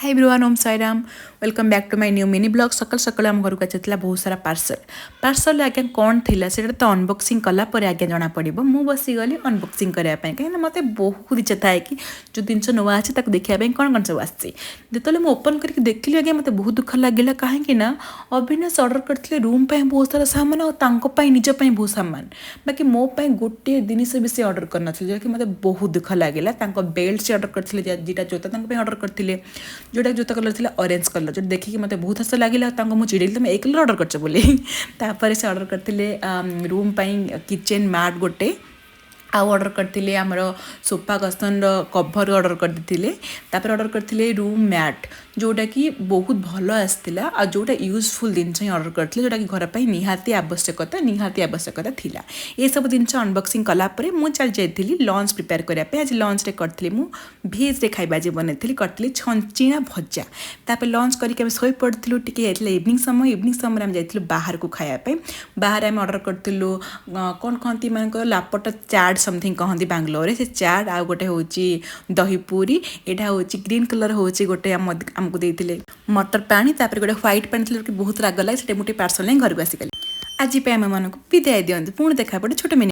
Hi everyone, Om Sai Ram. Welcome back to my new mini blog. सकाल सकाल आम घर को आसाला बहुत सारा पार्सल आज्ञा कौन थी से तो अनबॉक्सिंग कलापर आज्ञा जना पड़ो। मुझे बसीगली अनबॉक्सिंग करने कहीं मत बहुत इच्छा थाए कि जो जिन नुआ अच्छे देखा कौन कौन सब आते मुझे ओपन करके देखिली आज्ञा मत बहुत दुख लगे कहीं अविनाश ऑर्डर करते रूम पर बहुत सारा सामान और निजपाई बहुत सामान बाकी मोपाई गोटे जिनस भी सी ऑर्डर करना जोटा कि मतलब बहुत दुख लगे बेल्ट से ऑर्डर करते दुटा जोता ऑर्डर करते जोटा जोता कलर थी ऑरेंज कलर जो देखिए मत बहुत हस लगे मुझे चिड़ेली तुम एक कलर ऑर्डर कर बोली से ऑर्डर करते रूम किचन मैट गोटे आउ ऑर्डर करते आमर सोफा कसन कभर ऑर्डर करते ऑर्डर करते रूम मैट जोटा कि बहुत भल आसाला आ जोटा यूजफुल जिन ऑर्डर करते जोटा कि घर पर निहाती आवश्यकता थिला। ये सब जिन अनबॉक्सिंग कलापर मुझे चल जाइली लंच प्रिपेयर करने आज लंच रे करती भेज रे खाइबा जे बनई करती छंचिणा भजा तापर लंच करके शोई पड़ू टे इवनिंग समय आम जाइलु बाहर को खायापी बाहर आम ऑर्डर करलु कौन कहती मान लापट चाट समथिंग कहती बांग्लोर से चाट आ गोटे हूँ दही पूरी यहाँ हूँ ग्रीन कलर हूँ गोटे आमको देते मटर पानी तापर गोटे व्हाइट पानी थी बहुत राग लगे मुझे पार्सल नहीं घर को आसिकली आज आम मानक विदाय दिखाई पुणी देखा पड़े छोट मिनी।